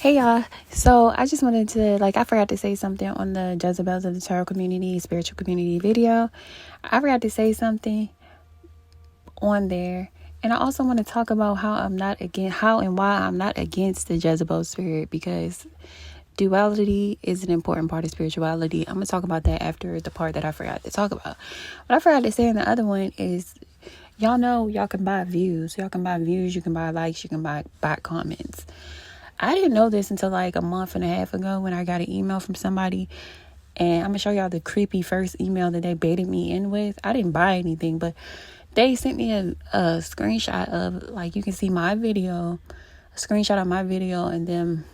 Hey y'all. So I just wanted to I forgot to say something on the Jezebels of the Tarot community, spiritual community video. I forgot to say something on there. And I also want to talk about how and why I'm not against the Jezebel spirit, because duality is an important part of spirituality. I'm going to talk about that after the part that I forgot to talk about. What I forgot to say in the other one is, y'all know y'all can buy views. You can buy likes, you can buy comments. I didn't know this until like a month and a half ago when I got an email from somebody. And I'm going to show y'all the creepy first email that they baited me in with. I didn't buy anything, but they sent me a screenshot of, you can see my video, a screenshot of my video, and then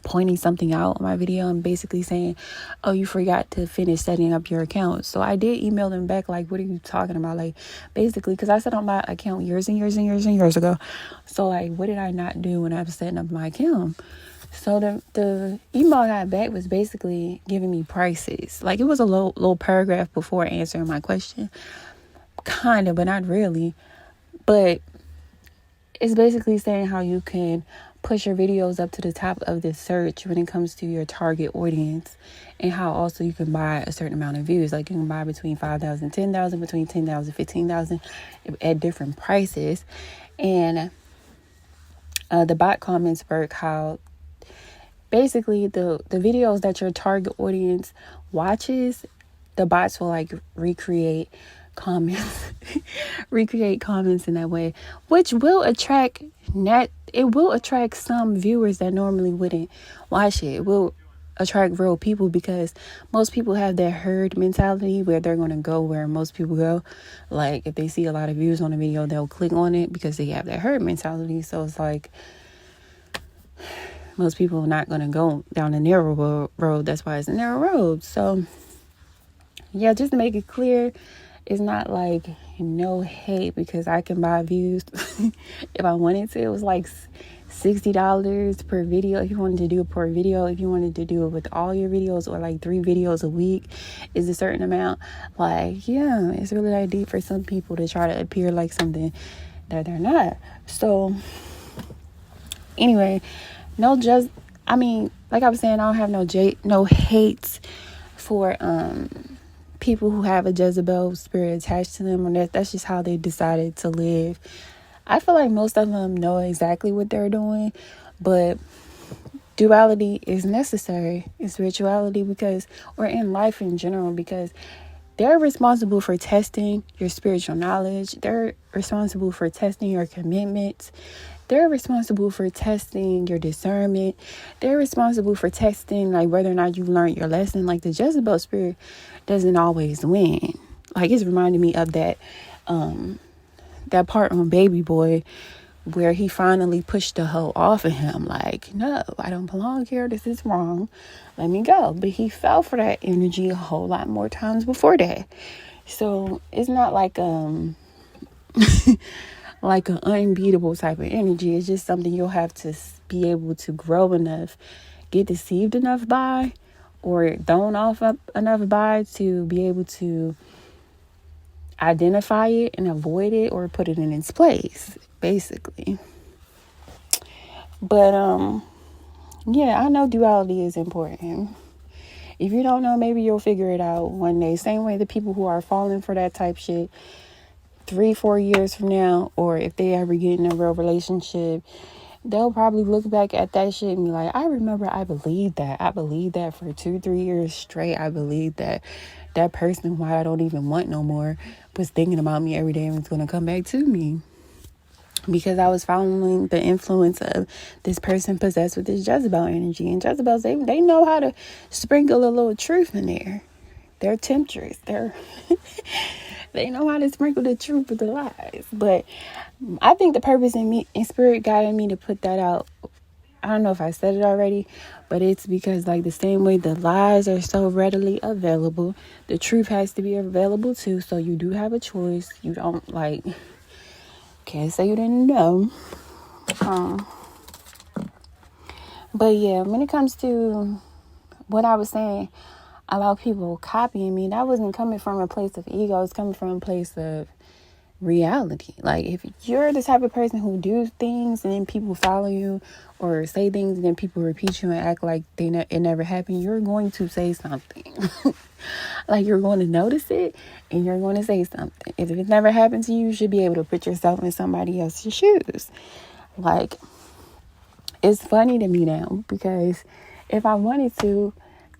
pointing something out on my video and basically saying, oh, you forgot to finish setting up your account. So I did email them back, what are you talking about? Basically, because I set up my account years and years and years and years ago. So what did I not do when I was setting up my account? So the email I got back was basically giving me prices. It was a little paragraph before answering my question. Kind of, but not really. But it's basically saying how you can push your videos up to the top of the search when it comes to your target audience, and how also you can buy a certain amount of views. You can buy between 5,000, 10,000, between 10,000, 15,000 at different prices. And the bot comments work how basically the videos that your target audience watches, the bots will recreate comments in that way, which will attract some viewers that normally wouldn't watch it. It will attract real people, because most people have that herd mentality where they're going to go where most people go. If they see a lot of views on a video, they'll click on it because they have that herd mentality. So it's most people are not going to go down the narrow road. That's why it's a narrow road. So yeah, just to make it clear, it's not no hate, because I can buy views if I wanted to. It was $60 per video if you wanted to do it per video. If you wanted to do it with all your videos, or 3 videos a week is a certain amount. Yeah, it's really deep for some people to try to appear like something that they're not. So anyway, like I was saying, I don't have no hate for people who have a Jezebel spirit attached to them, or that's just how they decided to live. I feel like most of them know exactly what they're doing, but duality is necessary in spirituality, or in life in general, because they're responsible for testing your spiritual knowledge. They're responsible for testing your commitments. They're responsible for testing your discernment. They're responsible for testing whether or not you learned your lesson. The Jezebel spirit doesn't always win. It's reminding me of that part on Baby Boy where he finally pushed the hoe off of him. No, I don't belong here. This is wrong. Let me go. But he fell for that energy a whole lot more times before that. So it's not an unbeatable type of energy. It's just something you'll have to be able to grow enough, get deceived enough by, or thrown off up enough by, to be able to identify it and avoid it, or put it in its place, basically. But yeah, I know duality is important. If you don't know, maybe you'll figure it out one day. Same way the people who are falling for that type shit 3-4 years from now, or if they ever get in a real relationship, they'll probably look back at that shit and be like, I remember I believed that for 2-3 years straight. I believed that person who I don't even want no more was thinking about me every day and was going to come back to me, because I was following the influence of this person possessed with this Jezebel energy. And Jezebels, they know how to sprinkle a little truth in there. They're temptress. They know how to sprinkle the truth with the lies. But I think the purpose in spirit guided me to put that out. I don't know if I said it already, but it's because the same way the lies are so readily available, the truth has to be available too. So you do have a choice. You don't can't say you didn't know. But yeah, when it comes to what I was saying about people copying me, that wasn't coming from a place of ego. It's coming from a place of reality. Like, if you're the type of person who do things and then people follow you, or say things and then people repeat you and act like it never happened, you're going to say something. Like, you're going to notice it and you're going to say something. If it never happened to you, you should be able to put yourself in somebody else's shoes. Like, it's funny to me now, because if I wanted to,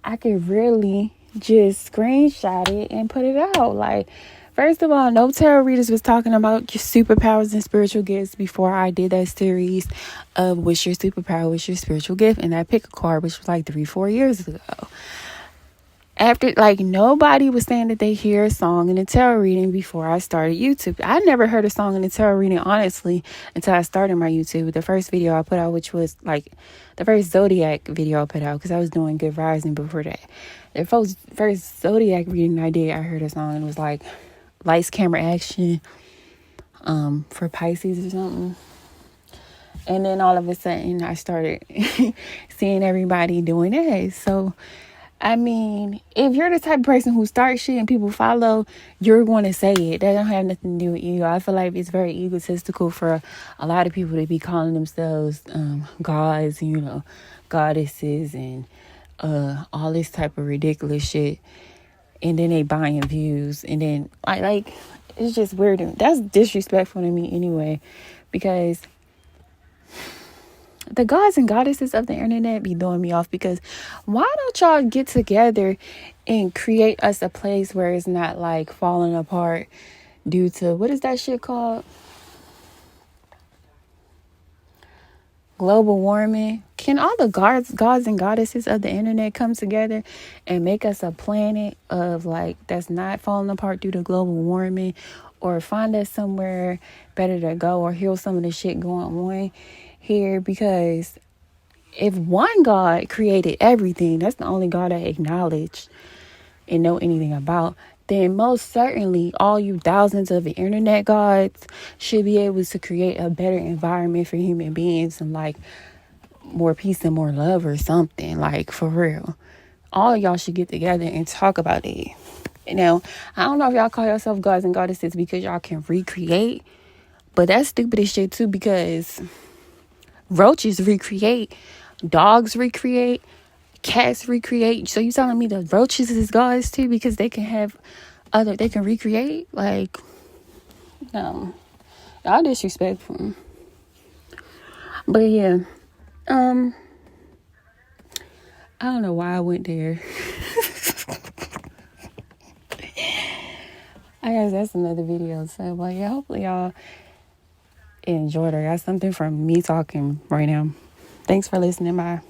I could really just screenshot it and put it out. Like, first of all, no tarot readers was talking about your superpowers and spiritual gifts before I did that series of what's your superpower, what's your spiritual gift, and I pick a card, which was like 3-4 years ago. After, like, nobody was saying that they hear a song in a tarot reading before I started YouTube. I never heard a song in a tarot reading, honestly, until I started my YouTube. The first video I put out, which was like the first Zodiac video I put out, because I was doing Good Rising before that. The first Zodiac reading I did, I heard a song and it was like Lights, Camera, Action, for Pisces or something. And then all of a sudden I started seeing everybody doing that. So, I mean, if you're the type of person who starts shit and people follow, you're going to say it. That don't have nothing to do with ego. I feel like it's very egotistical for a lot of people to be calling themselves gods, goddesses, and all this type of ridiculous shit. And then they buying views. And then, like it's just weird. That's disrespectful to me anyway, because the gods and goddesses of the internet be throwing me off. Because why don't y'all get together and create us a place where it's not like falling apart due to, what is that shit called? Global warming. Can all the gods and goddesses of the internet come together and make us a planet of like that's not falling apart due to global warming, or find us somewhere better to go, or heal some of the shit going on here? Because if one God created everything, that's the only God I acknowledge and know anything about, then most certainly all you thousands of internet gods should be able to create a better environment for human beings, and like more peace and more love or something. Like, for real, all of y'all should get together and talk about it. Now, I don't know if y'all call yourself gods and goddesses because y'all can recreate, but that's stupid as shit too, because roaches recreate, dogs recreate, cats recreate. So you telling me the roaches is gods too because they can recreate? Like, no, y'all disrespectful. But yeah, I don't know why I went there. I guess that's another video. So, but yeah, hopefully y'all enjoyed or got something from me talking right now. Thanks for listening. Bye.